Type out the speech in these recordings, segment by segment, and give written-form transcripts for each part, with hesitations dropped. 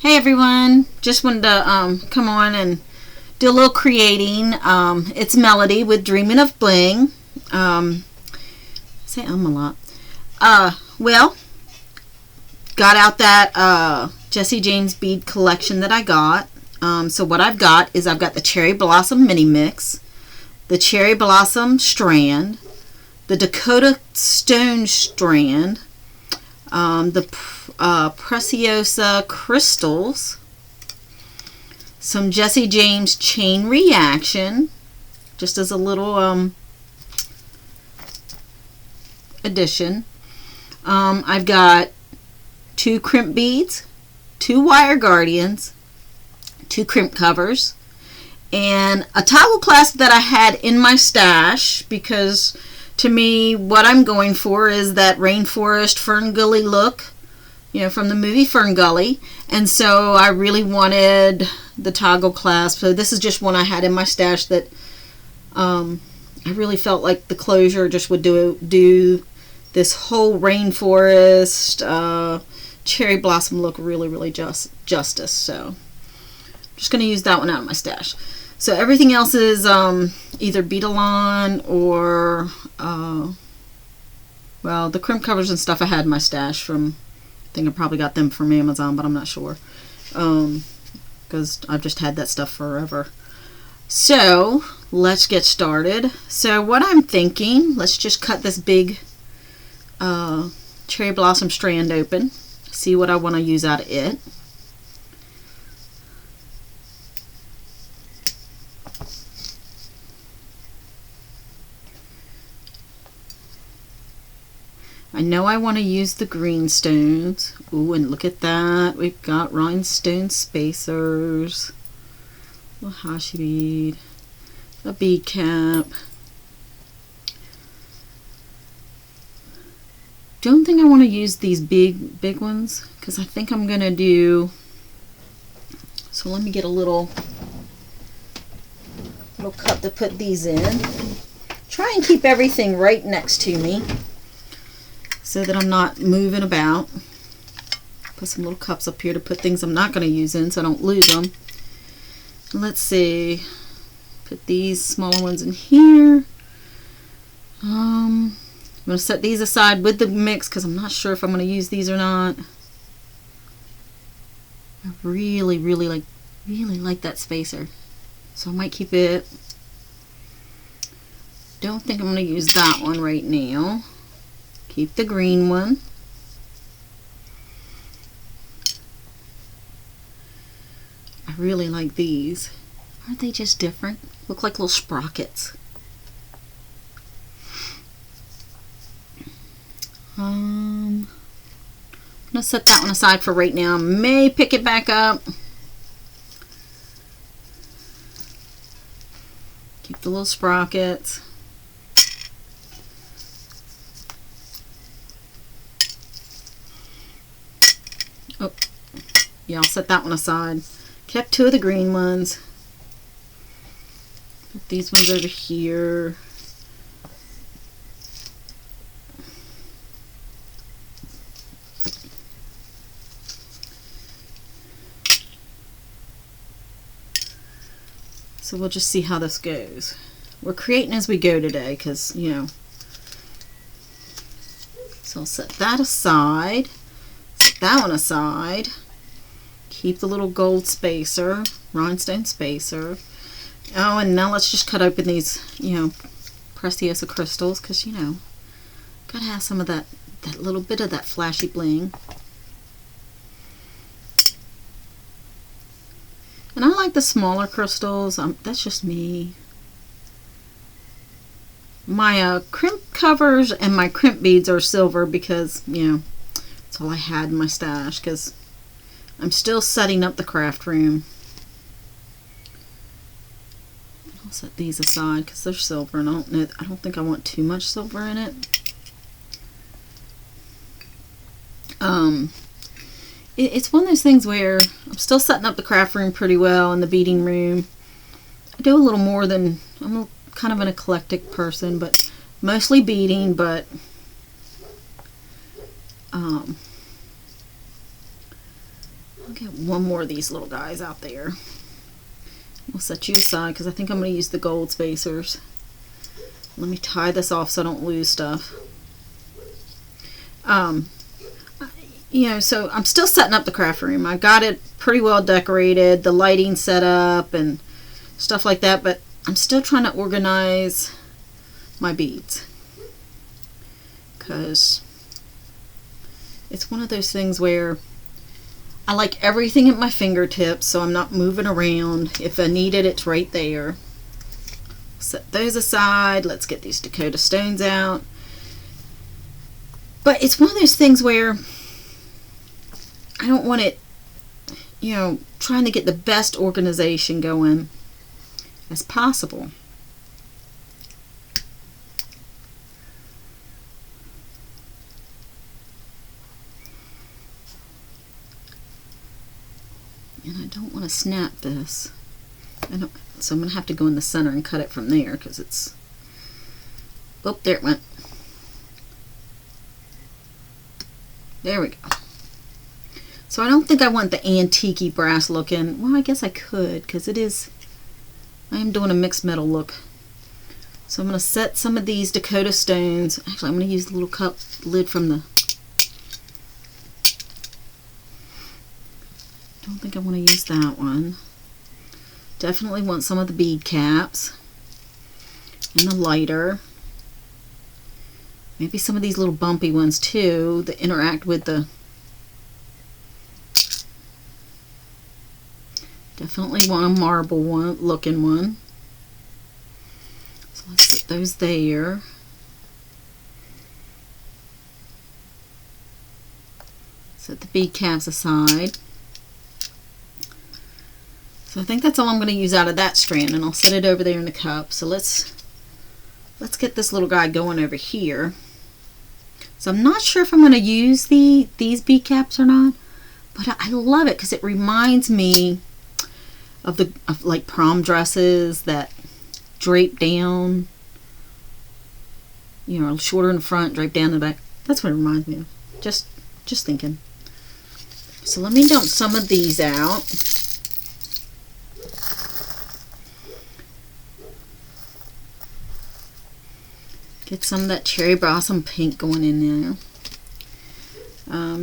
Hey everyone, just wanted to come on and do a little creating. It's Melody with Dreaming of Bling. Say a lot. Well, got out that Jesse James bead collection that I got. So what I've got is I've got the Cherry Blossom Mini Mix, the Cherry Blossom Strand, the Dakota Stone Strand, the Preciosa Crystals, some Jesse James Chain Reaction, just as a little addition. I've got 2 crimp beads, 2 wire guardians, 2 crimp covers, and a toggle clasp that I had in my stash because to me what I'm going for is that rainforest Fern Gully look, you know, from the movie Fern Gully, and so I really wanted the toggle clasp. So this is just one I had in my stash that I really felt like the closure just would do this whole rainforest cherry blossom look really justice. So I'm just going to use that one out of my stash. So everything else is either Beadalon or well, the crimp covers and stuff I had in my stash from, I think I probably got them from Amazon, but I'm not sure because I've just had that stuff forever. So let's get started. So what I'm thinking, let's just cut this big cherry blossom strand open, see what I want to use out of it. I know I want to use the green stones. Ooh, and look at that. We've got rhinestone spacers, a little hashi bead, a bead cap. Don't think I want to use these big ones because I think I'm going to do, so let me get a little cup to put these in. Try and keep everything right next to me so that I'm not moving about. Put some little cups up here to put things I'm not going to use in so I don't lose them. Let's see. Put these smaller ones in here. I'm going to set these aside with the mix because I'm not sure if I'm going to use these or not. I really like that spacer, so I might keep it. Don't think I'm going to use that one right now. Keep the green one. I really like these. Aren't they just different? Look like little sprockets. I'm gonna set that one aside for right now. May pick it back up. Keep the little sprockets. Oh, yeah, I'll set that one aside. Kept 2 of the green ones. Put these ones over here. So we'll just see how this goes. We're creating as we go today because, you know. So I'll set that aside. That one aside. Keep the little gold spacer, rhinestone spacer. Oh, and now let's just cut open these, you know, Preciosa crystals because, you know, gotta have some of that little bit of that flashy bling. And I like the smaller crystals. That's just me. My crimp covers and my crimp beads are silver because, you know, that's all I had in my stash because I'm still setting up the craft room. I'll set these aside because they're silver and I don't think I want too much silver in it. It's one of those things where I'm still setting up the craft room pretty well and the beading room. I do a little more than, I'm kind of an eclectic person, but mostly beading, but I'll get one more of these little guys out there. We'll set you aside because I think I'm going to use the gold spacers. Let me tie this off so I don't lose stuff. You know, so I'm still setting up the craft room. I got it pretty well decorated, the lighting set up and stuff like that, but I'm still trying to organize my beads because it's one of those things where I like everything at my fingertips, so I'm not moving around. If I need it, it's right there. Set those aside. Let's get these Dakota stones out. But it's one of those things where I don't want it, you know, trying to get the best organization going as possible. And I don't want to snap this. So I'm going to have to go in the center and cut it from there because it's... Oh, there it went. There we go. So I don't think I want the antique-y brass looking. Well, I guess I could because it is... I am doing a mixed metal look. So I'm going to set some of these Dakota stones. Actually, I'm going to use the little cup lid from the... I don't think I want to use that one. Definitely want some of the bead caps and the lighter. Maybe some of these little bumpy ones too that interact with the... Definitely want a marble one, looking one. So let's put those there. Set the bead caps aside. So I think that's all I'm going to use out of that strand, and I'll set it over there in the cup. So let's get this little guy going over here. So I'm not sure if I'm going to use these bead caps or not, but I love it because it reminds me of like prom dresses that drape down, you know, shorter in the front, drape down in the back. That's what it reminds me of. Just thinking. So let me dump some of these out. Get some of that cherry blossom pink going in there.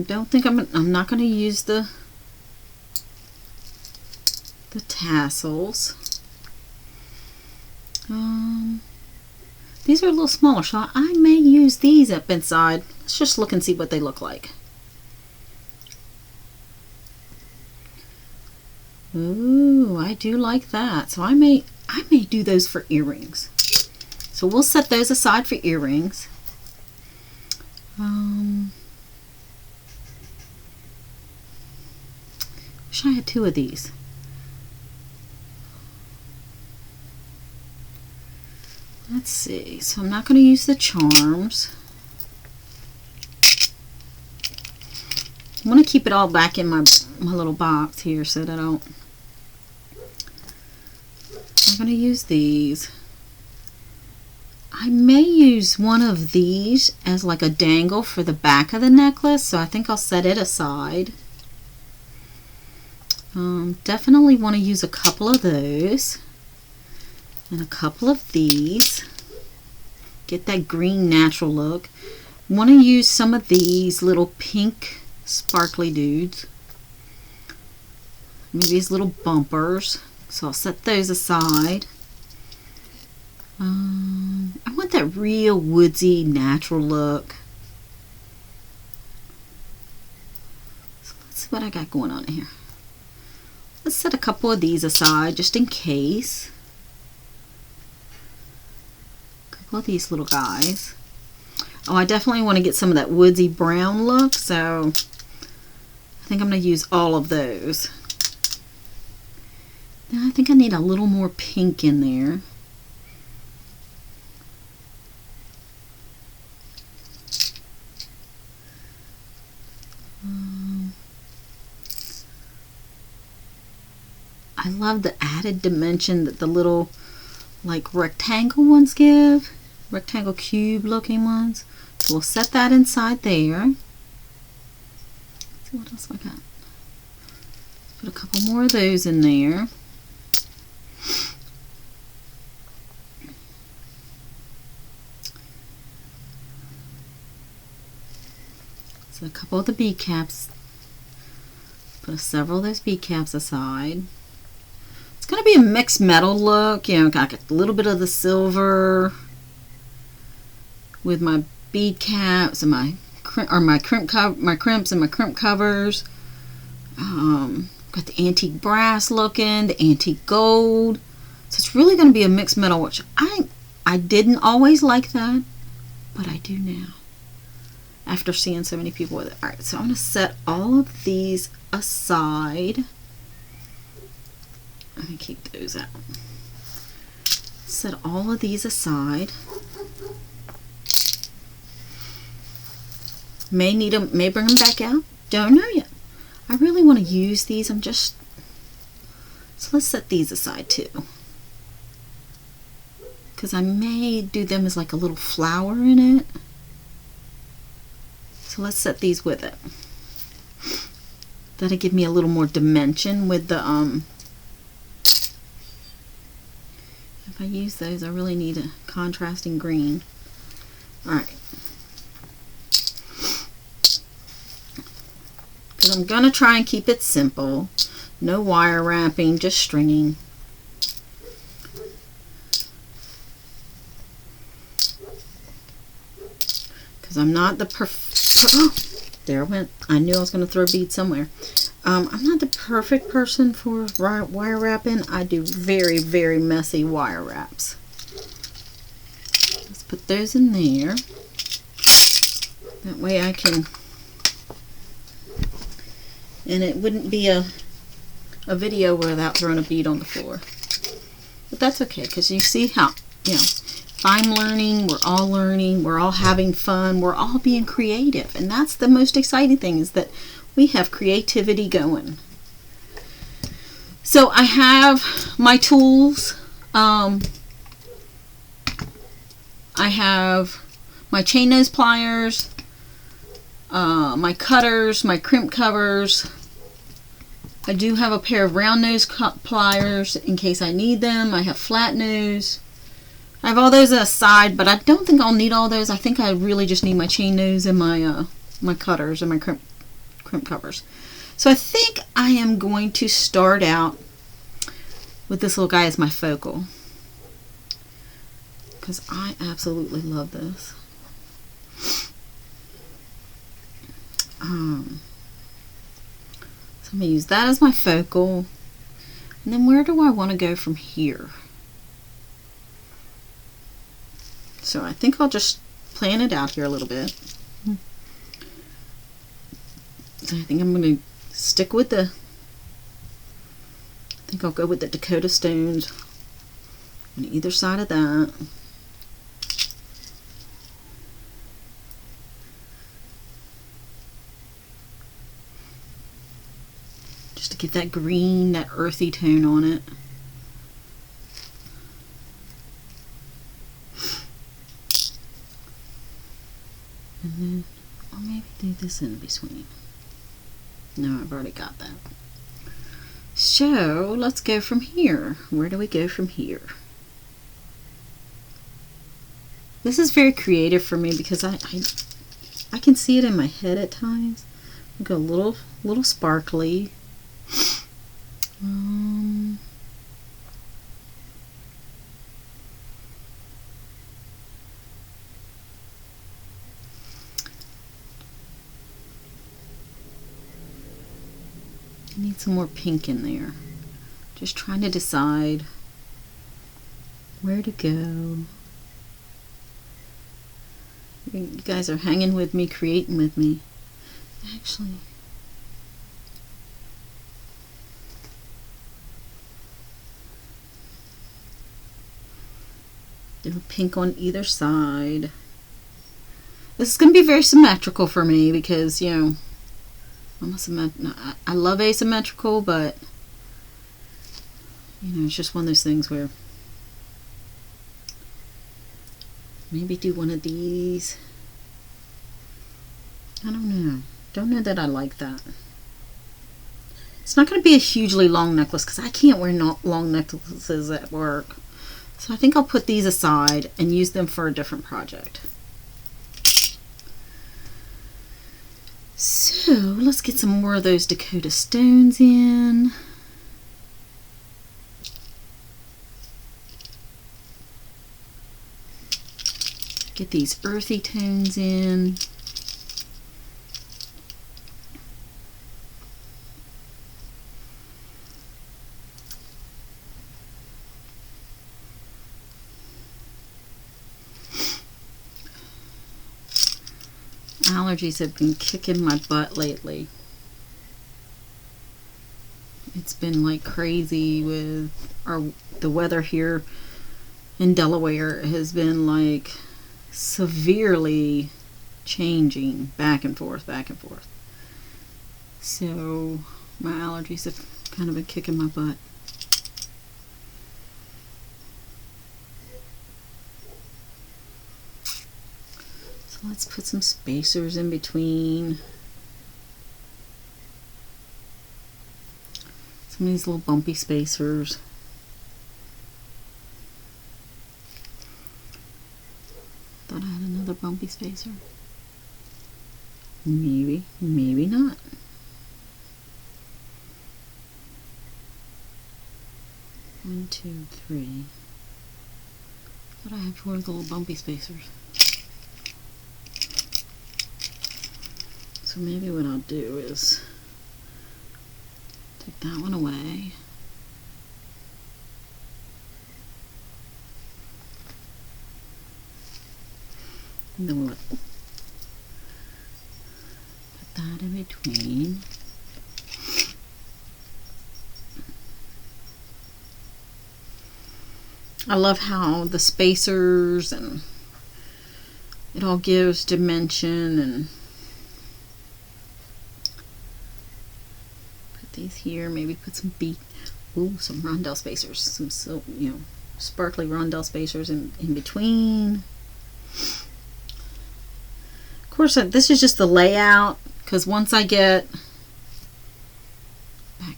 Don't think I'm not going to use the tassels. These are a little smaller, so I may use these up inside. Let's just look and see what they look like. Ooh, I do like that. So I may do those for earrings. So we'll set those aside for earrings. Wish I had two of these. Let's see. So I'm not going to use the charms. I'm going to keep it all back in my little box here so that I don't... I'm going to use these. I may use one of these as like a dangle for the back of the necklace, so I think I'll set it aside. Definitely want to use a couple of those and a couple of these. Get that green natural look. Want to use some of these little pink sparkly dudes. Maybe these little bumpers. So I'll set those aside. I want that real woodsy natural look. So let's see what I got going on here. Let's set a couple of these aside just in case. A couple of these little guys. Oh, I definitely want to get some of that woodsy brown look, so I think I'm going to use all of those. Now I think I need a little more pink in there. I love the added dimension that the little like rectangle ones give. Rectangle cube looking ones. So we'll set that inside there. Let's see what else I got. couple more of those in there. So a couple of the bead caps. Put several of those bead caps aside. It's going to be a mixed metal look. You know, got a little bit of the silver with my bead caps and my crimps and my crimp covers. Got the antique brass looking, the antique gold. So it's really going to be a mixed metal, which I didn't always like that, but I do now after seeing so many people with it. Alright, so I'm going to set all of these aside. Let me keep those out. Set all of these aside. May need them, may bring them back out. Don't know yet. I really want to use these. So let's set these aside too. Because I may do them as like a little flower in it. So let's set these with it. That'll give me a little more dimension with the if I use those, I really need a contrasting green. Alright. Because I'm going to try and keep it simple. No wire wrapping, just stringing. Because I'm not the oh, there it went. I knew I was going to throw a bead somewhere. I'm not the perfect person for wire wrapping. I do very, very messy wire wraps. Let's put those in there. That way I can, and it wouldn't be a video without throwing a bead on the floor. But that's okay, because you see how, you know, if I'm learning, we're all having fun, we're all being creative. And that's the most exciting thing, is that we have creativity going. So I have my tools. I have my chain nose pliers, my cutters, my crimp covers. I do have a pair of round nose pliers in case I need them. I have flat nose. I have all those aside, but I don't think I'll need all those. I think I really just need my chain nose and my my cutters and my crimp covers. So I think I am going to start out with this little guy as my focal, because I absolutely love this. So I'm going to use that as my focal. And then where do I want to go from here? So I think I'll just plan it out here a little bit. So I think I'm going to stick with I think I'll go with the Dakota stones on either side of that. Just to get that green, that earthy tone on it. And then I'll maybe do this in between. No, I've already got that. So let's go from here. Where do we go from here? This is very creative for me because I can see it in my head at times. I'll go a little sparkly. I need some more pink in there. Just trying to decide where to go. You guys are hanging with me, creating with me. Actually, do pink on either side. This is going to be very symmetrical for me because, you know, I love asymmetrical, but you know, it's just one of those things where maybe do one of these. I don't know. Don't know that I like that. It's not going to be a hugely long necklace because I can't wear long necklaces at work. So I think I'll put these aside and use them for a different project. So let's get some more of those Dakota stones in. Get these earthy tones in. Allergies have been kicking my butt lately. It's been like crazy with the weather here in Delaware has been like severely changing back and forth, back and forth. So my allergies have kind of been kicking my butt. So let's put some spacers in between. Some of these little bumpy spacers. Thought I had another bumpy spacer. Maybe, maybe not. One, two, three. Thought I had 4 little bumpy spacers. So maybe what I'll do is take that one away. And then we'll put that in between. I love how the spacers and it all gives dimension, and put these here, maybe put some some rondelle spacers, some sparkly rondelle spacers in between. Of course, this is just the layout, because once I back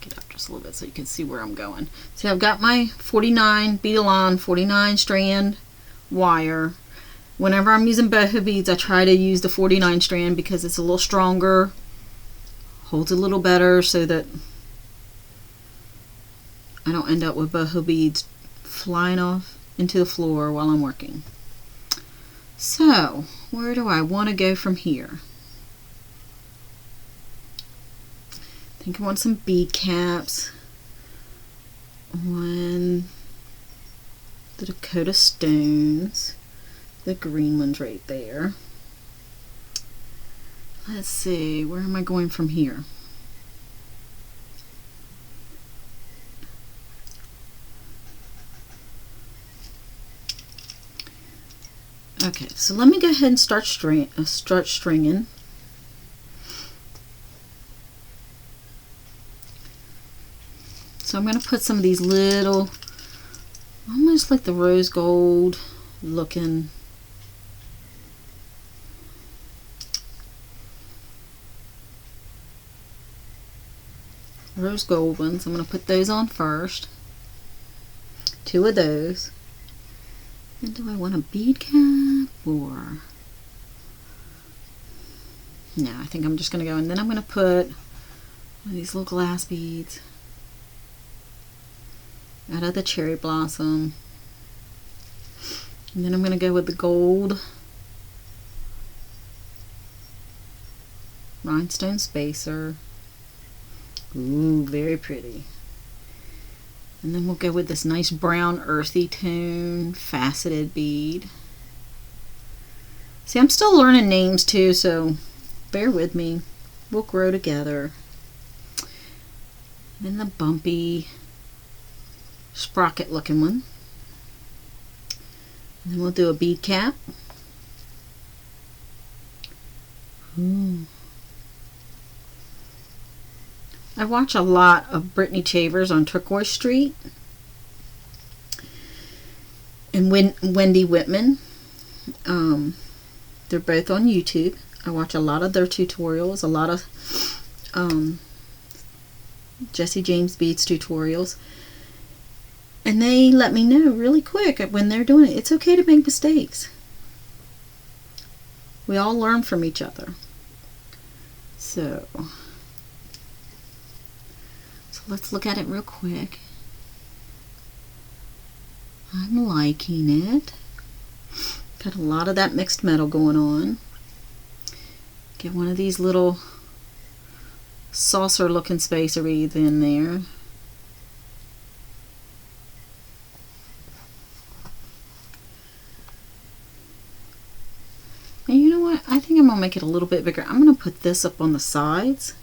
it up just a little bit so you can see where I'm going. See, I've got my 49 bead-along, 49 strand wire. Whenever I'm using boho beads, I try to use the 49 strand because it's a little stronger, holds a little better, so that I don't end up with boho beads flying off into the floor while I'm working. So, where do I want to go from here? I think I want some bead caps on the Dakota stones, the green ones right there. Let's see, where am I going from here? Okay, so let me go ahead and start stringing. So I'm going to put some of these little, almost like the rose gold looking rose gold ones. I'm going to put those on first. 2 of those. And do I want a bead cap or? No, I think I'm just going to go, and then I'm going to put one of these little glass beads out of the cherry blossom. And then I'm going to go with the gold rhinestone spacer. Ooh, very pretty. And then we'll go with this nice brown earthy tone faceted bead. See, I'm still learning names too, so bear with me. We'll grow together. Then the bumpy sprocket looking one. And then we'll do a bead cap. Ooh. I watch a lot of Brittany Chavers on Turquoise Street and Wendy Whitman. They're both on YouTube. I watch a lot of their tutorials, a lot of Jesse James Beads Tutorials. And they let me know really quick when they're doing it. It's okay to make mistakes. We all learn from each other. So let's look at it real quick. I'm liking it. Got a lot of that mixed metal going on. Get one of these little saucer looking spacer beads in there. And you know what? I think I'm going to make it a little bit bigger. I'm going to put this up on the sides.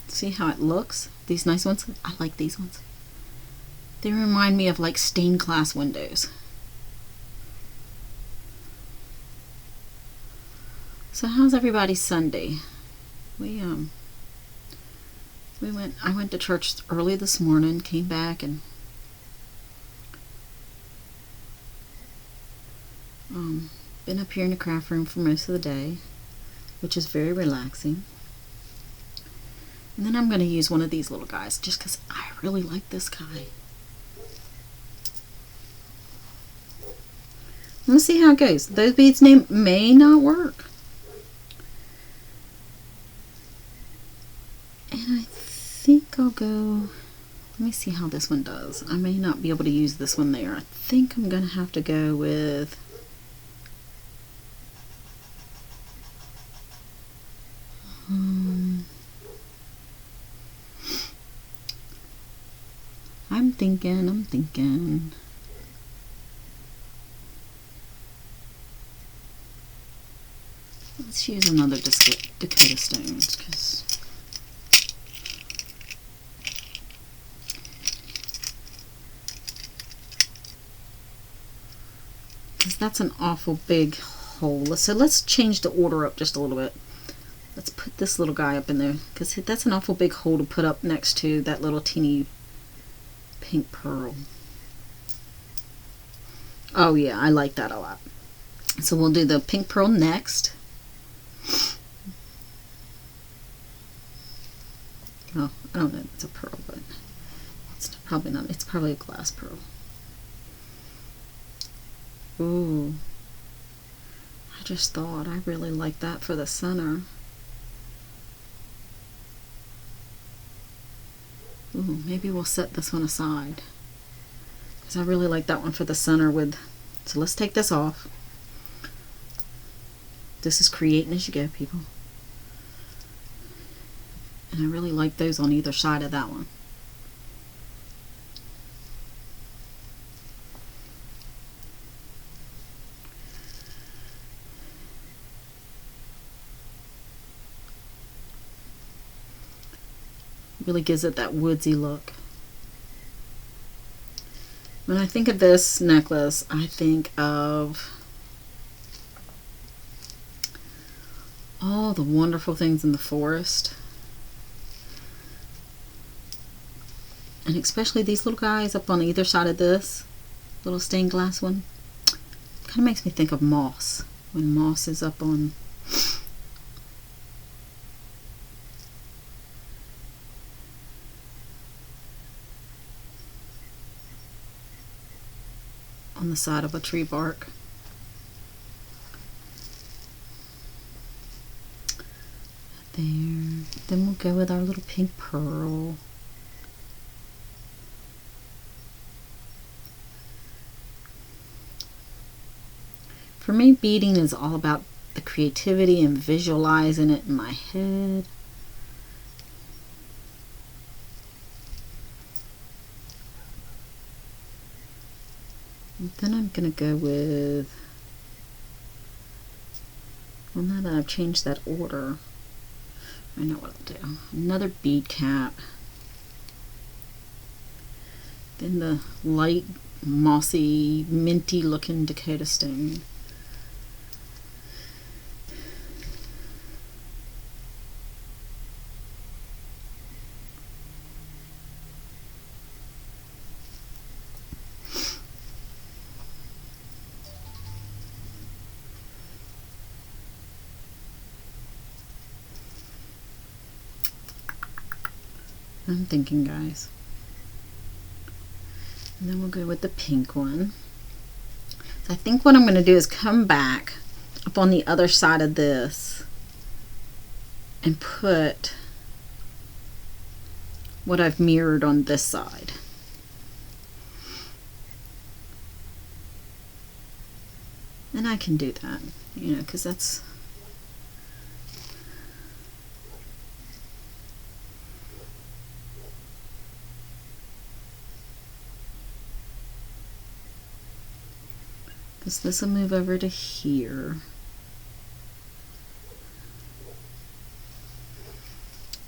See how it looks? These nice ones? I like these ones. They remind me of like stained glass windows. So how's everybody's Sunday? I went to church early this morning, came back and been up here in the craft room for most of the day, which is very relaxing. And then I'm going to use one of these little guys just because I really like this guy. I'm going to see how it goes. Those beads may not work. And I think I'll go... Let me see how this one does. I may not be able to use this one there. I think I'm going to have to go with... I'm thinking. Let's use another Dakota stones because that's an awful big hole. So let's change the order up just a little bit. Let's put this little guy up in there because that's an awful big hole to put up next to that little teeny pink pearl. Oh yeah, I like that a lot. So we'll do the pink pearl next. Oh, I don't know if it's a pearl, but it's probably not. It's probably a glass pearl. Ooh. I just thought I really like that for the center. Ooh, maybe we'll set this one aside because I really like that one for the center with. So let's take this off. This is creating as you go, people. And I really like those on either side of that one. Really gives it that woodsy look. When I think of this necklace, I think of all the wonderful things in the forest. And especially these little guys up on either side of this little stained glass one. Kind of makes me think of moss. When moss is up on the side of a tree bark. There. Then we'll go with our little pink pearl. For me, beading is all about the creativity and visualizing it in my head. And then I'm going to go with, well, now that I've changed that order, I know what I'll do. Another bead cap. Then the light, mossy, minty looking Dakota stone. I'm thinking, guys. And then we'll go with the pink one. So I think what I'm going to do is come back up on the other side of this and put what I've mirrored on this side. And I can do that, you know, because that's this will move over to here.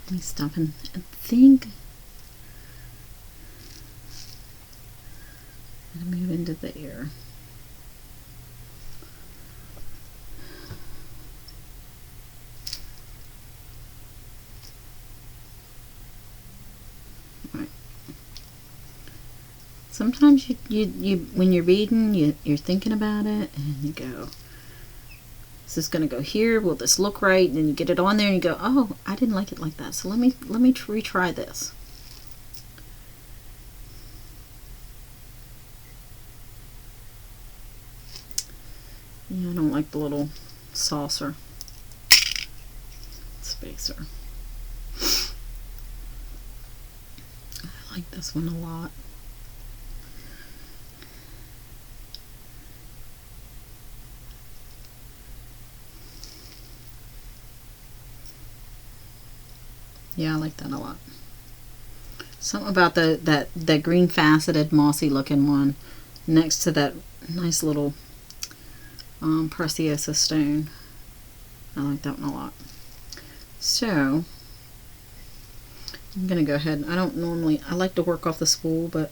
Let me stop and think. I'm gonna move into there. Sometimes you when you're reading, you're thinking about it, and you go, is this going to go here? Will this look right? And then you get it on there, and you go, oh, I didn't like it like that. So let me retry this. Yeah, I don't like the little saucer spacer. I like this one a lot. Yeah, I like that a lot. Something about that green faceted mossy looking one next to that nice little preciosa stone. I like that one a lot. So I'm gonna go ahead. I like to work off the spool, but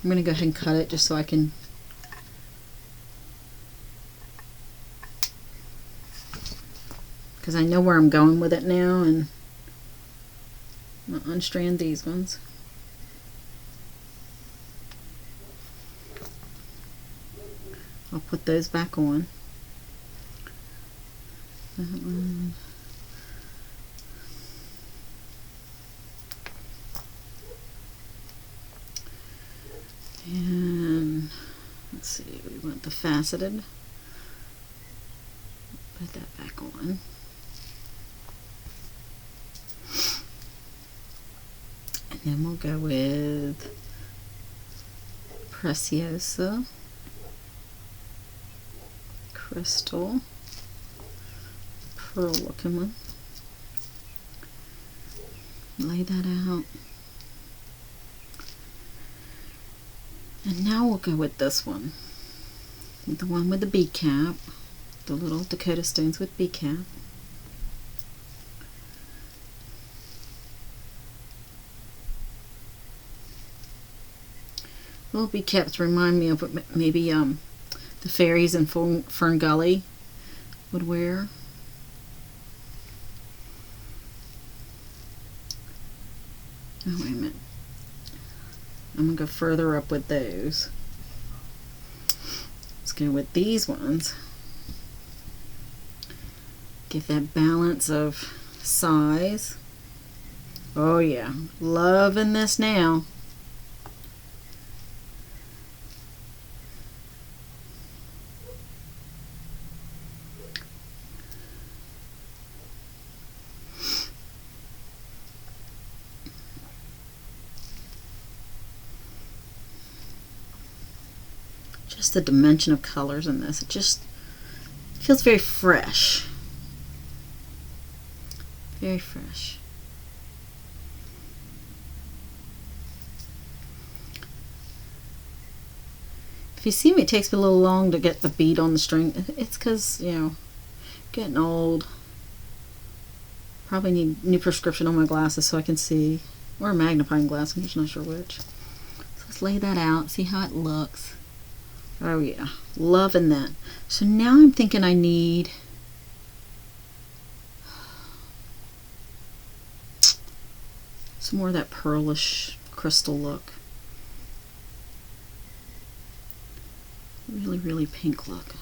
I'm gonna go ahead and cut it just so I can because I know where I'm going with it now, and I'm gonna unstrand these ones. I'll put those back on. That one. And let's see, we want the faceted. Put that back on. And then we'll go with Preciosa Crystal, pearl looking one. Lay that out. And now we'll go with this one. The one with the bead cap. The little Dakota stones with bead cap. Little bead caps remind me of what maybe the fairies in Fern Gully would wear. Oh, wait a minute. I'm going to go further up with those. Let's go with these ones. Give that balance of size. Oh yeah, loving this now. Just the dimension of colors in this, it just feels very fresh. Very fresh. If you see me, it takes me a little long to get the bead on the string. It's because, you know, getting old. Probably need new prescription on my glasses so I can see. Or a magnifying glass, I'm just not sure which. So let's lay that out, see how it looks. Oh yeah, loving that. So now I'm thinking I need some more of that pearlish crystal look. Really, really pink look.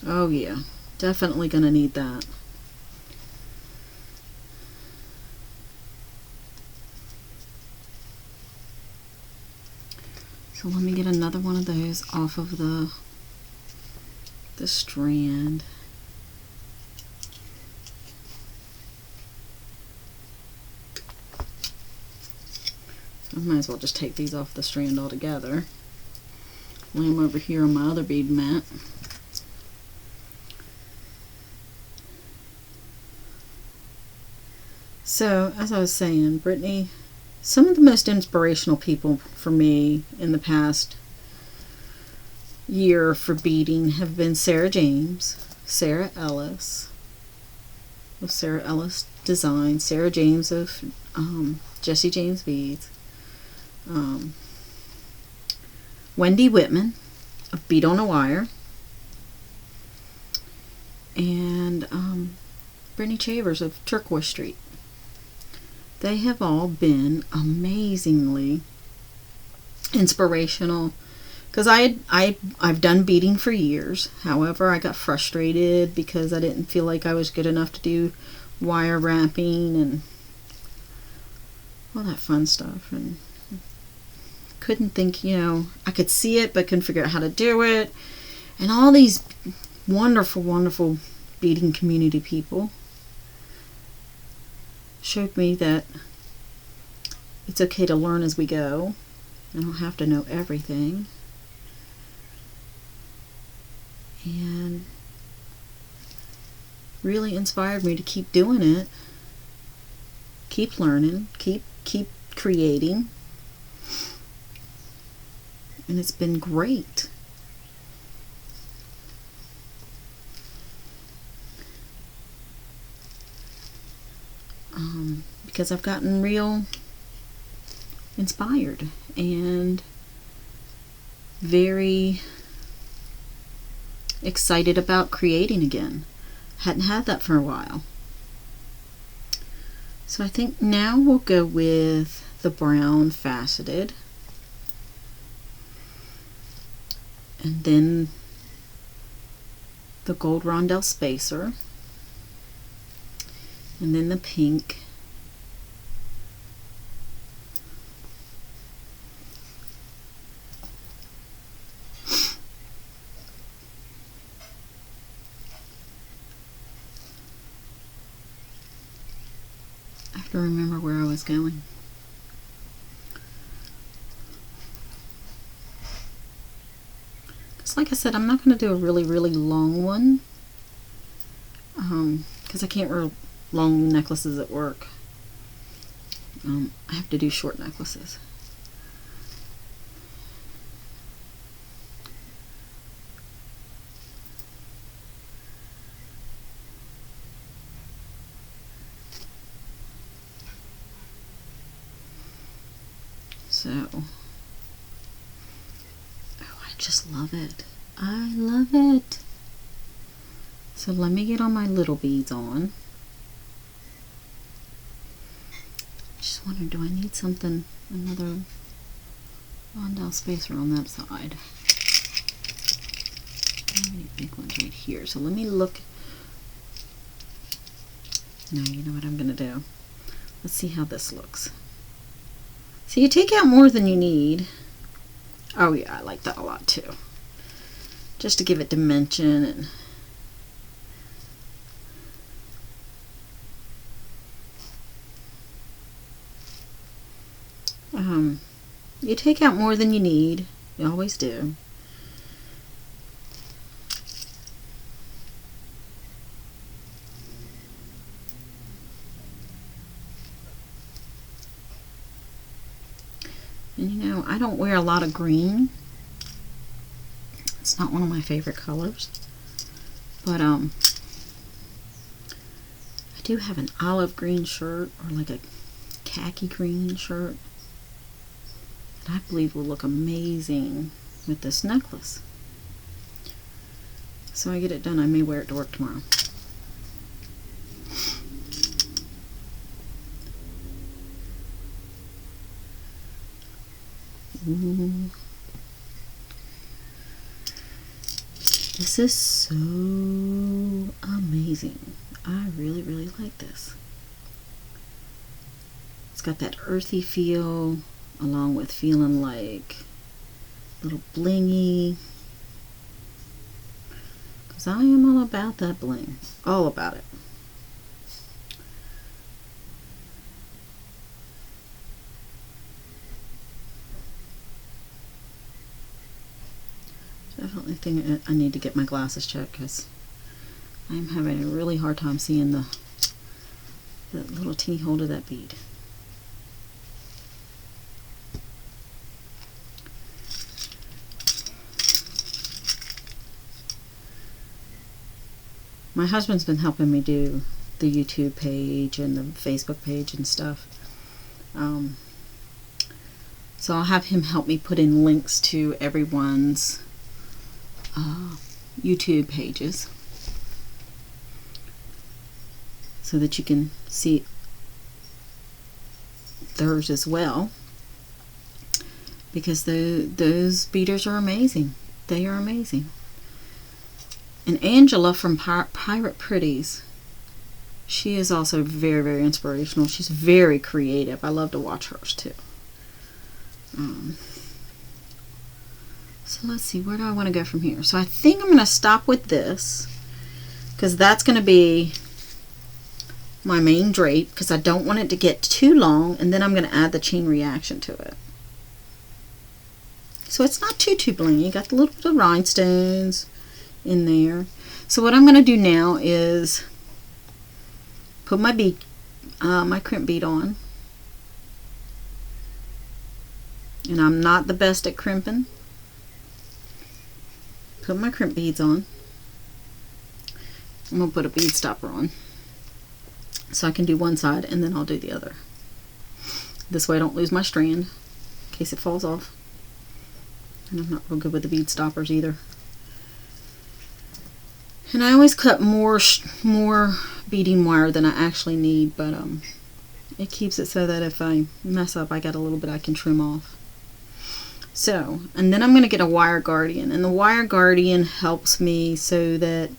Oh yeah, definitely gonna need that. So let me get another one of those off of the strand. I might as well just take these off the strand altogether. Lay them over here on my other bead mat. So, as I was saying, Brittany, some of the most inspirational people for me in the past year for beading have been Sarah James, Sarah Ellis of Sarah Ellis Design, Sarah James of Jesse James Beads, Wendy Whitman of Bead on a Wire, and Brittany Chavers of Turquoise Street. They have all been amazingly inspirational, because I've done beading for years. However, I got frustrated because I didn't feel like I was good enough to do wire wrapping and all that fun stuff, and couldn't think, I could see it but couldn't figure out how to do it. And all these wonderful beading community people showed me that it's okay to learn as we go. I don't have to know everything. And really inspired me to keep doing it, keep learning, keep creating. And it's been great. Because I've gotten real inspired and very excited about creating again. Hadn't had that for a while. So I think now we'll go with the brown faceted, and then the gold rondelle spacer, and then the pink, I have to remember where I was going. Because like I said, I'm not going to do a really long one, because I can't wear long necklaces at work. I have to do short necklaces. So, I just love it. I love it. So let me get all my little beads on. Just wondering, do I need something, another rondelle spacer on that side? I have any big ones right here. So let me look. No, you know what I'm going to do? Let's see how this looks. So you take out more than you need. Oh yeah, I like that a lot too. Just to give it dimension and you take out more than you need. You always do. And I don't wear a lot of green. It's not one of my favorite colors. But I do have an olive green shirt, or like a khaki green shirt, that I believe will look amazing with this necklace. So I get it done, I may wear it to work tomorrow. Ooh. This is so amazing. I really like this. It's got that earthy feel, along with feeling like little blingy. Because I am all about that bling. All about it. Definitely think I need to get my glasses checked because I'm having a really hard time seeing the little teeny hole of that bead. My husband's been helping me do the YouTube page and the Facebook page and stuff. So I'll have him help me put in links to everyone's YouTube pages so that you can see theirs as well, because those beaders are amazing. They are amazing. And Angela from Pirate Pretties, she is also very, very inspirational. She's very creative. I love to watch hers too. So let's see, where do I want to go from here? So I think I'm going to stop with this because that's going to be my main drape, because I don't want it to get too long, and then I'm going to add the chain reaction to it. So it's not too blingy. You got the little bit of rhinestones in there. So what I'm going to do now is put my bead, my crimp bead on. And I'm not the best at crimping. Put my crimp beads on. I'm going to put a bead stopper on so I can do one side and then I'll do the other. This way I don't lose my strand in case it falls off. And I'm not real good with the bead stoppers either. And I always cut more beading wire than I actually need, but it keeps it so that if I mess up, I got a little bit I can trim off. So, and then I'm going to get a wire guardian, and the wire guardian helps me so that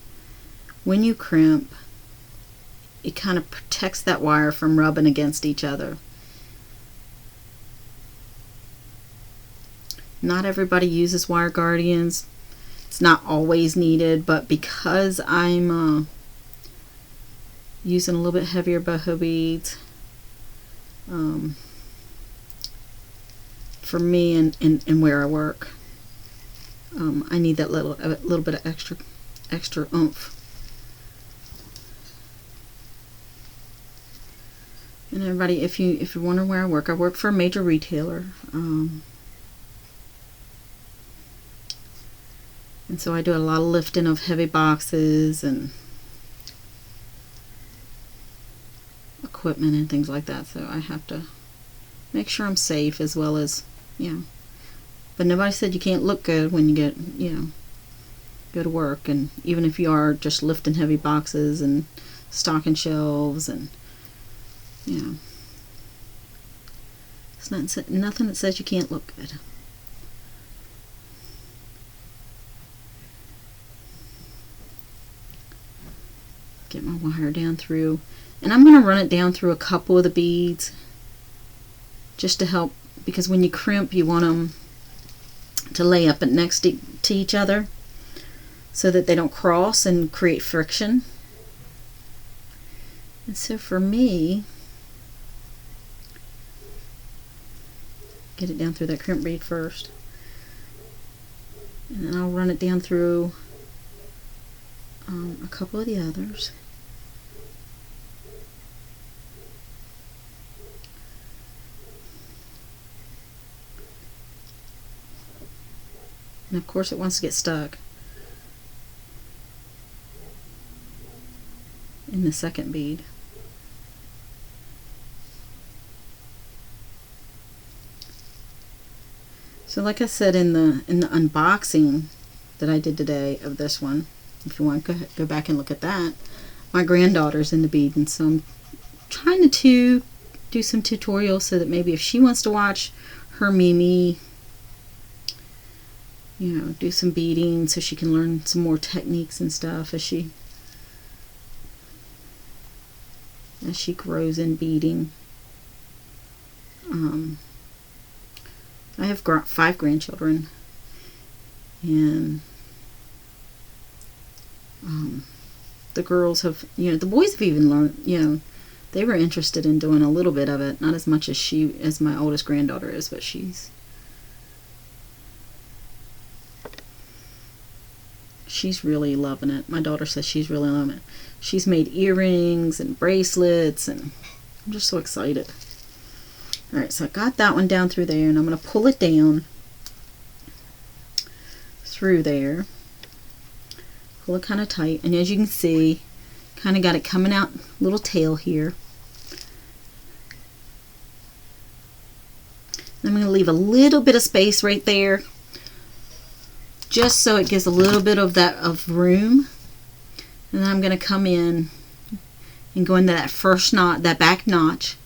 when you crimp, it kind of protects that wire from rubbing against each other. Not everybody uses wire guardians. It's not always needed, but because I'm using a little bit heavier boho beads, for me and where I work, I need that little bit of extra oomph. And everybody, if you're wondering where I work for a major retailer. And so I do a lot of lifting of heavy boxes and equipment and things like that. So I have to make sure I'm safe as well as, But nobody said you can't look good when you get, go to work. And even if you are just lifting heavy boxes and stocking shelves and, it's nothing that says you can't look good. Get my wire down through, and I'm going to run it down through a couple of the beads just to help, because when you crimp you want them to lay up next to each other so that they don't cross and create friction. And so for me, get it down through that crimp bead first, and then I'll run it down through a couple of the others. And of course it wants to get stuck in the second bead. So like I said in the unboxing that I did today of this one, if you want to go back and look at that, my granddaughter's in the bead, and so I'm trying to do some tutorials so that maybe if she wants to watch her Mimi, do some beading so she can learn some more techniques and stuff as she grows in beading. I have 5 grandchildren, And the girls have, the boys have even learned, they were interested in doing a little bit of it, not as much as my oldest granddaughter is, but she's really loving it. My daughter says she's really loving it. She's made earrings and bracelets, and I'm just so excited. Alright, so I got that one down through there, and I'm going to pull it down through there. Pull it kind of tight, and as you can see, kind of got it coming out, little tail here. I'm going to leave a little bit of space right there, just so it gives a little bit of room. And then I'm going to come in and go into that first knot, that back notch,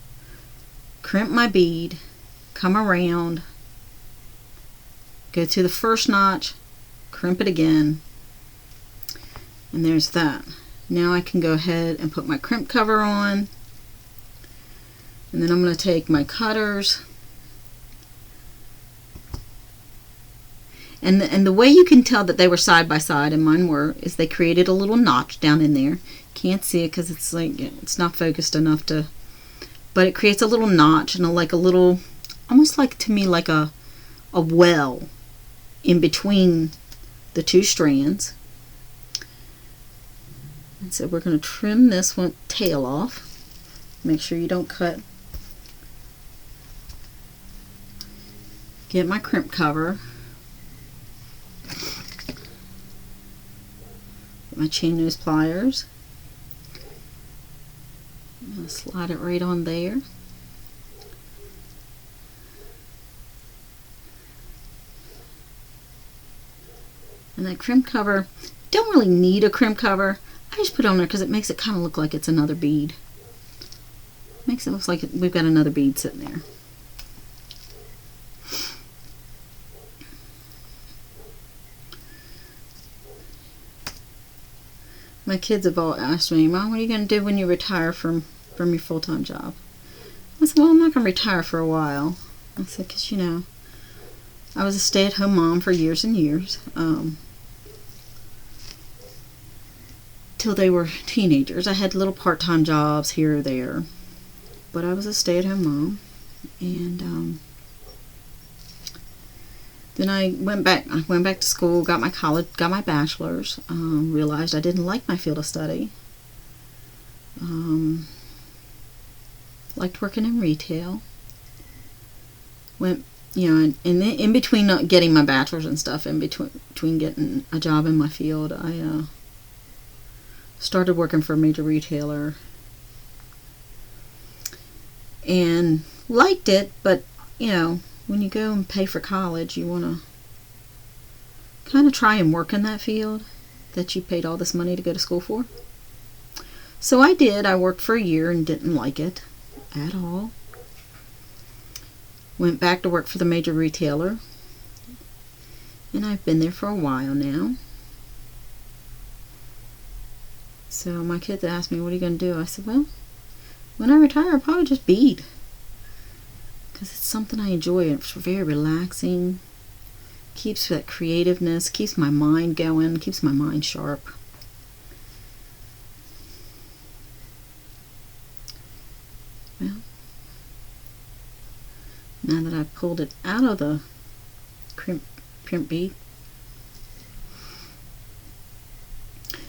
crimp my bead, come around, go through the first notch, crimp it again, and there's that. Now I can go ahead and put my crimp cover on, and then I'm going to take my cutters. And the way you can tell that they were side by side, and mine were, is they created a little notch down in there. Can't see it because it's like, it's not focused enough to, but it creates a little notch and like a little, almost like, to me, like a well in between the two strands. And so we're going to trim this one tail off. Make sure you don't cut. Get my crimp cover. My chain nose pliers. I'm going to slide it right on there. And that crimp cover, don't really need a crimp cover. I just put it on there because it makes it kind of look like it's another bead. Makes it look like we've got another bead sitting there. My kids have all asked me, Mom, what are you going to do when you retire from your full-time job? I said, well, I'm not going to retire for a while. I said, because, I was a stay-at-home mom for years and years. Till they were teenagers. I had little part-time jobs here or there. But I was a stay-at-home mom. And then I went back to school, got my bachelor's, realized I didn't like my field of study. Liked working in retail. Went, and in between not getting my bachelor's and stuff, in between getting a job in my field, I started working for a major retailer. And liked it, but, when you go and pay for college, you want to kind of try and work in that field that you paid all this money to go to school for. So I did. I worked for a year and didn't like it at all. Went back to work for the major retailer. And I've been there for a while now. So my kids asked me, what are you going to do? I said, well, when I retire, I'll probably just bead. Because it's something I enjoy. It's very relaxing. Keeps that creativeness. Keeps my mind going. Keeps my mind sharp. Well, now that I've pulled it out of the crimp bead.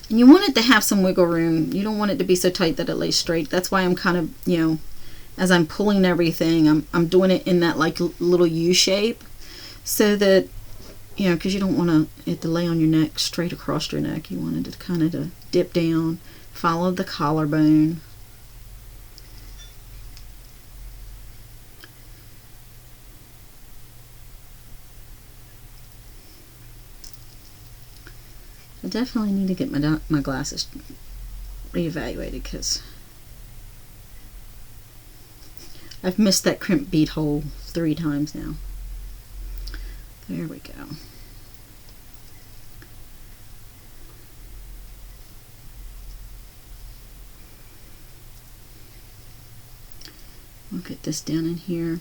And you want it to have some wiggle room. You don't want it to be so tight that it lays straight. That's why I'm kind of, as I'm pulling everything, I'm doing it in that like little U shape, so that, because you don't want it to lay on your neck, straight across your neck. You want it to kind of dip down, follow the collarbone. I definitely need to get my glasses reevaluated because I've missed that crimp bead hole 3 times now. There we go. We'll get this down in here.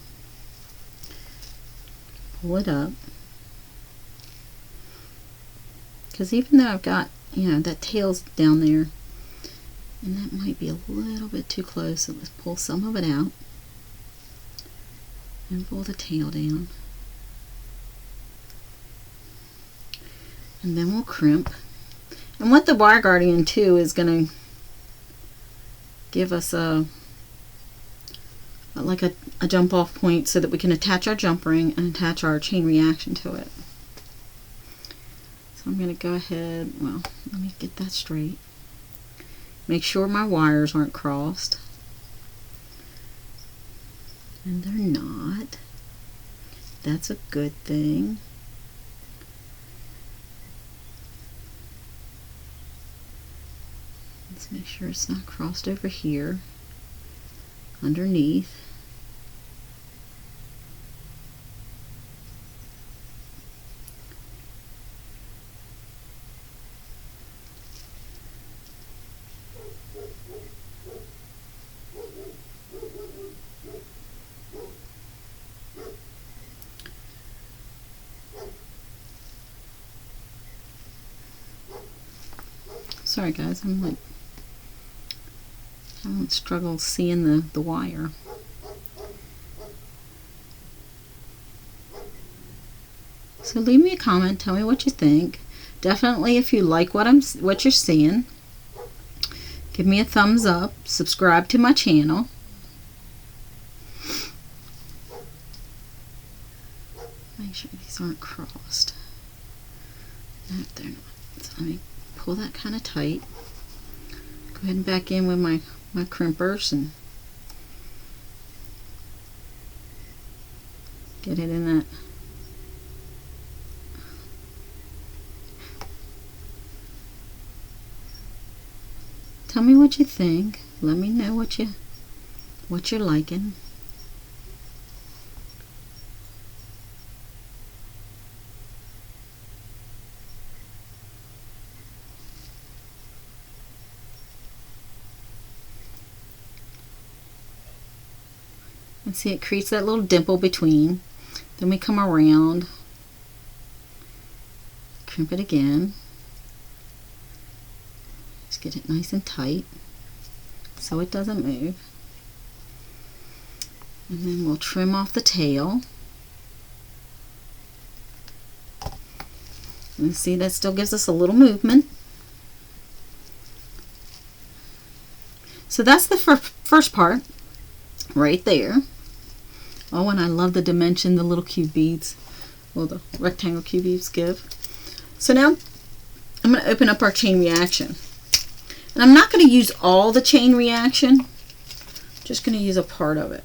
Pull it up. Because even though I've got, you know, that tail's down there, and that might be a little bit too close, so let's pull some of it out and pull the tail down. And then we'll crimp. And what the wire guardian too is going to give us a jump off point so that we can attach our jump ring and attach our chain reaction to it. So I'm going to go ahead, well, let me get that straight. Make sure my wires aren't crossed. And they're not. That's a good thing. Let's make sure it's not crossed over here, underneath. Sorry guys, I'm like having struggle seeing the wire. So leave me a comment, tell me what you think. Definitely if you like what you're seeing, give me a thumbs up, subscribe to my channel. Make sure these aren't crossed. Nope, they're not. So let me pull that kind of tight. Go ahead and back in with my crimpers and get it in that. Tell me what you think. Let me know what you're liking. And see, it creates that little dimple between. Then we come around, crimp it again. Just get it nice and tight so it doesn't move. And then we'll trim off the tail. And see, that still gives us a little movement. So that's the first part right there. Oh, and I love the dimension the little cube beads, well, the rectangle cube beads give. So now I'm going to open up our chain reaction. And I'm not going to use all the chain reaction, just going to use a part of it.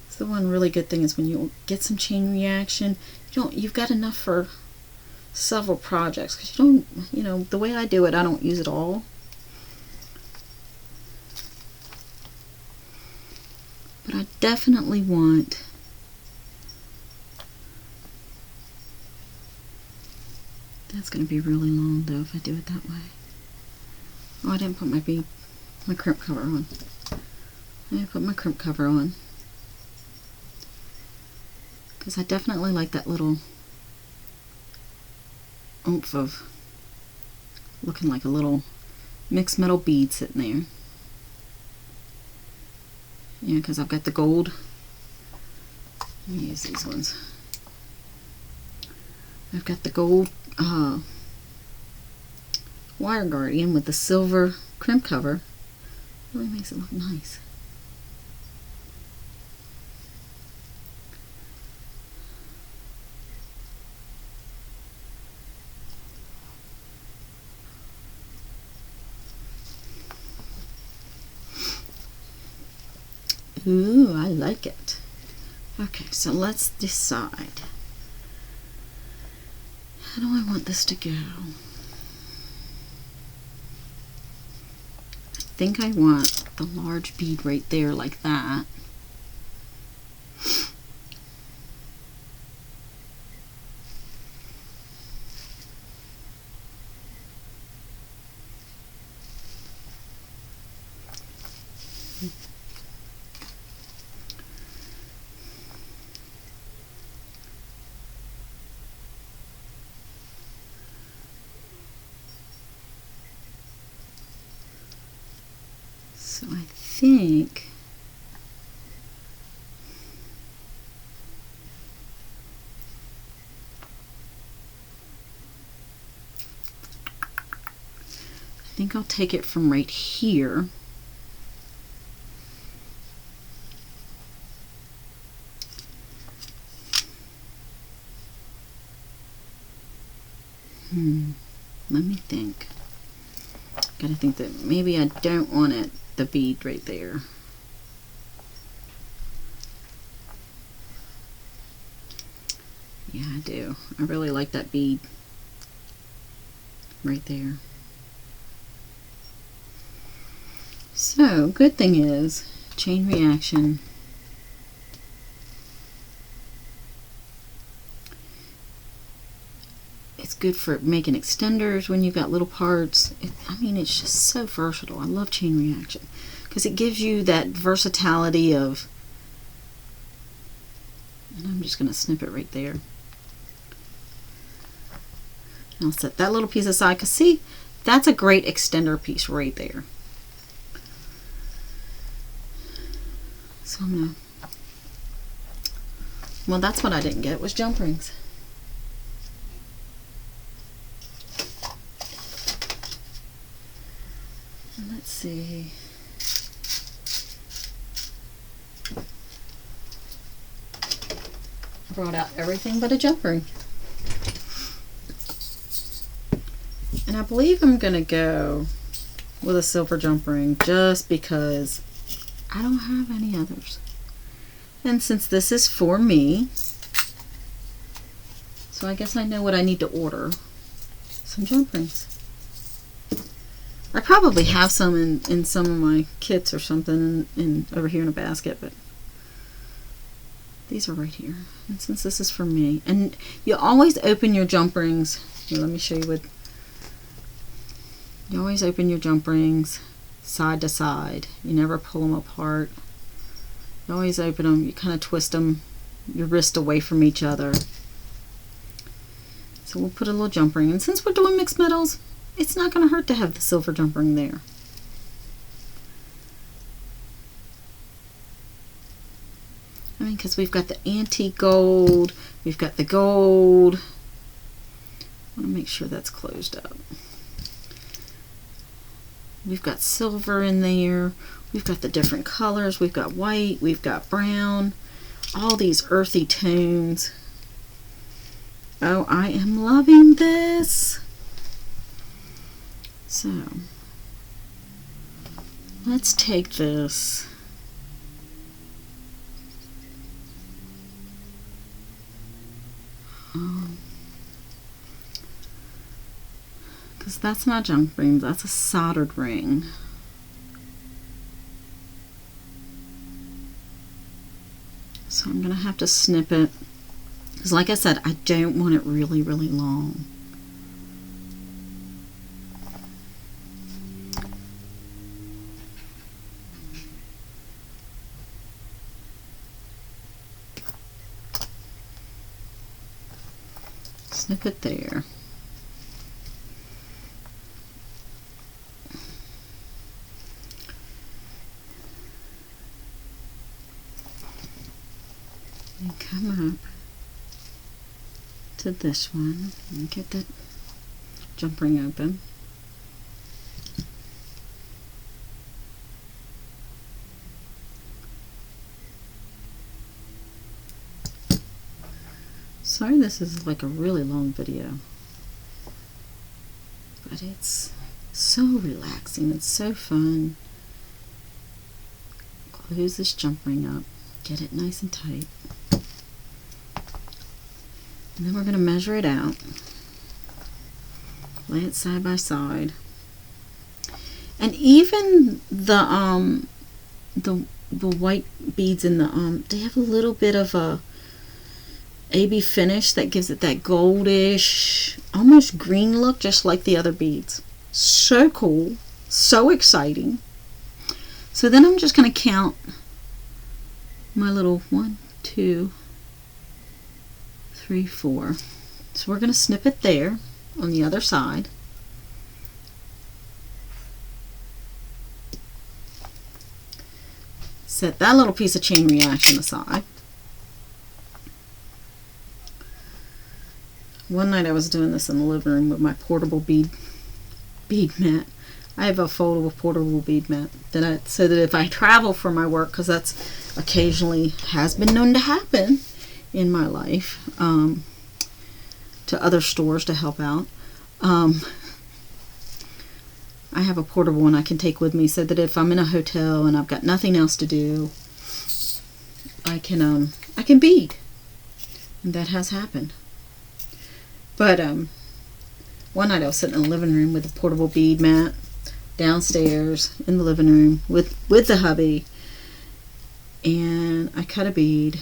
So the one really good thing is when you get some chain reaction, you've got enough for several projects, because you don't, you know, the way I do it, I don't use it all. But I definitely want that's going to be really long though if I do it that way. Oh, I didn't put my crimp cover on. I didn't put my crimp cover on because I definitely like that little oomph of looking like a little mixed metal bead sitting there. Yeah, because I've got the gold. Let me use these ones. I've got the gold wire guardian with the silver crimp cover. Really makes it look nice. Ooh, I like it. Okay, so let's decide. How do I want this to go? I think I want the large bead right there like that. So I think I'll take it from right here. Let me think. Gotta think that maybe I don't want it, the bead right there. Yeah, I do. I really like that bead right there. So, good thing is, chain reaction. It's good for making extenders when you've got little parts. I mean, it's just so versatile. I love chain reaction because it gives you that versatility of, and I'm just going to snip it right there. I'll set that little piece aside because see, that's a great extender piece right there. So I'm going to, well, that's what I didn't get was jump rings. Let's see. I brought out everything but a jump ring. And I believe I'm going to go with a silver jump ring just because I don't have any others. And since this is for me, so I guess I know what I need to order. Some jump rings. I probably have some in some of my kits or something in over here in a basket, but these are right here. And since this is for me, and you always open your jump rings. Here, let me show you what. You always open your jump rings side to side. You never pull them apart. You always open them. You kind of twist them, your wrist away from each other. So we'll put a little jump ring, and since we're doing mixed metals, it's not going to hurt to have the silver jump ring there. I mean, because we've got the antique gold, we've got the gold. I want to make sure that's closed up. We've got silver in there. We've got the different colors. We've got white, we've got brown, all these earthy tones. Oh, I am loving this. So, let's take this. Because that's not junk ring, that's a soldered ring. So I'm going to have to snip it. Because like I said, I don't want it really, really long. Snip it there. And come up to this one and get that jump ring open. Sorry this is like a really long video, but it's so relaxing, it's so fun. Close this jump ring up, get it nice and tight, and then we're going to measure it out, lay it side by side, and even the white beads in the they have a little bit of a AB finish that gives it that goldish, almost green look, just like the other beads. So cool, so exciting. So then I'm just going to count my little 1, 2, 3, 4. So we're going to snip it there on the other side. set that little piece of chain reaction aside. One night I was doing this in the living room with my portable bead mat. I have a foldable portable bead mat so that if I travel for my work, because that's occasionally has been known to happen in my life, to other stores to help out. I have a portable one I can take with me so that if I'm in a hotel and I've got nothing else to do, I can bead. And that has happened. But one night I was sitting in the living room with a portable bead mat downstairs in the living room with the hubby, and I cut a bead.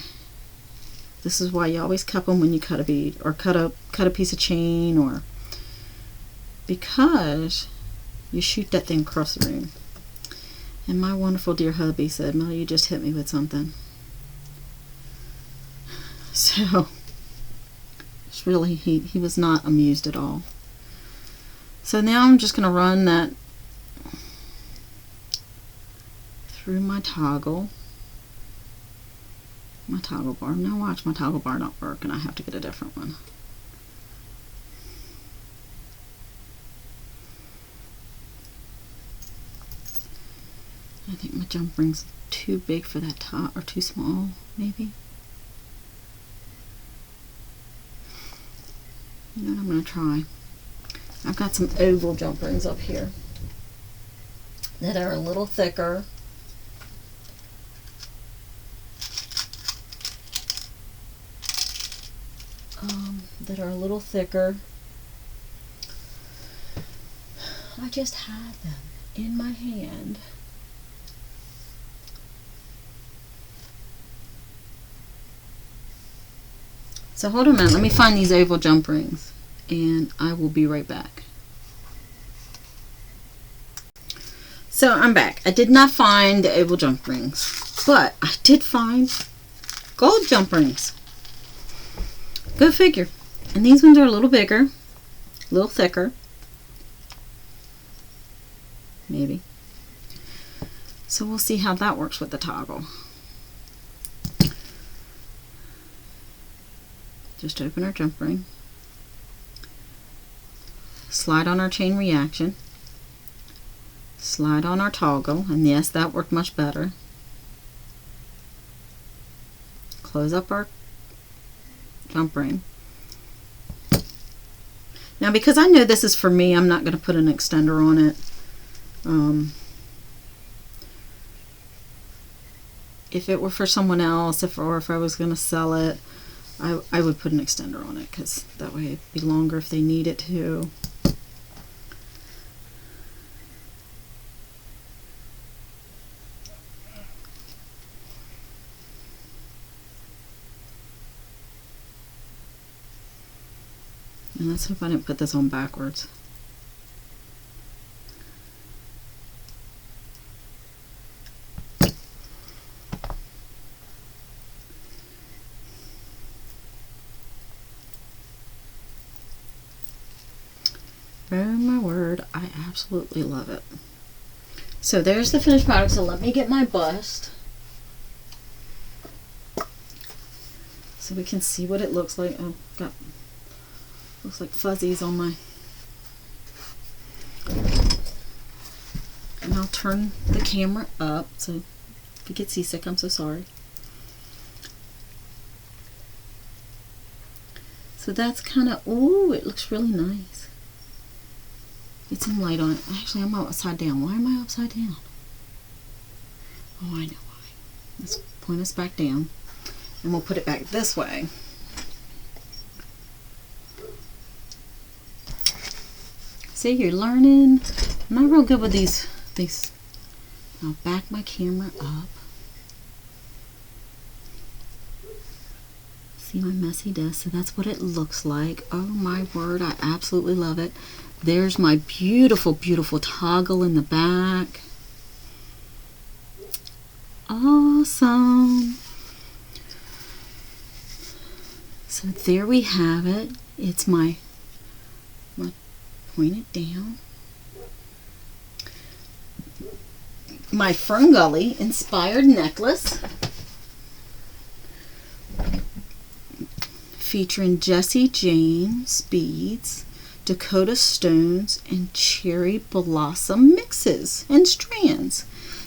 This is why you always cup them when you cut a bead, or cut a piece of chain, or because you shoot that thing across the room. And my wonderful dear hubby said, "Mel, you just hit me with something." So it's really, he was not amused at all. So now I'm just going to run that through my toggle bar. Now watch, my toggle bar not work and I have to get a different one. I think my jump ring's too big for that top, or too small, maybe. You know what I'm going to try? I've got some oval jump rings up here that are a little thicker. I just had them in my hand. So hold on a minute, let me find these oval jump rings and I will be right back. So I'm back. I did not find the oval jump rings, but I did find gold jump rings. Go figure. And these ones are a little bigger, a little thicker. Maybe. So we'll see how that works with the toggle. Just open our jump ring, slide on our chain reaction, slide on our toggle, and yes, that worked much better. Close up our jump ring. Now because I know this is for me, I'm not going to put an extender on it. If it were for someone else, or if I was going to sell it, I would put an extender on it, because that way it'd be longer if they need it to. And let's hope I didn't put this on backwards. Oh my word, I absolutely love it. So there's the finished product. So let me get my bust so we can see what it looks like. Oh, looks like fuzzies on my. And I'll turn the camera up, so if you get seasick, I'm so sorry. So that's kind of, ooh, it looks really nice. Get some light on it. Actually, I'm upside down. Why am I upside down? Oh, I know why. Let's point us back down. And we'll put it back this way. See, you're learning. I'm not real good with these. I'll back my camera up. See my messy desk? So that's what it looks like. Oh my word, I absolutely love it. There's my beautiful, beautiful toggle in the back. Awesome. So there we have it. It's my point it down. my Fern Gully Inspired necklace featuring Jesse James beads, Dakota stones, and cherry blossom mixes and strands.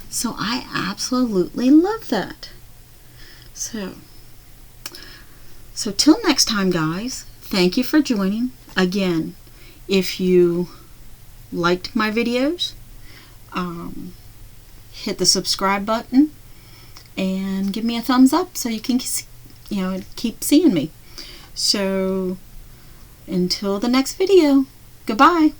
So I absolutely love that. So till next time, guys, thank you for joining. Again, if you liked my videos, hit the subscribe button and give me a thumbs up so you can keep seeing me. So until the next video, goodbye.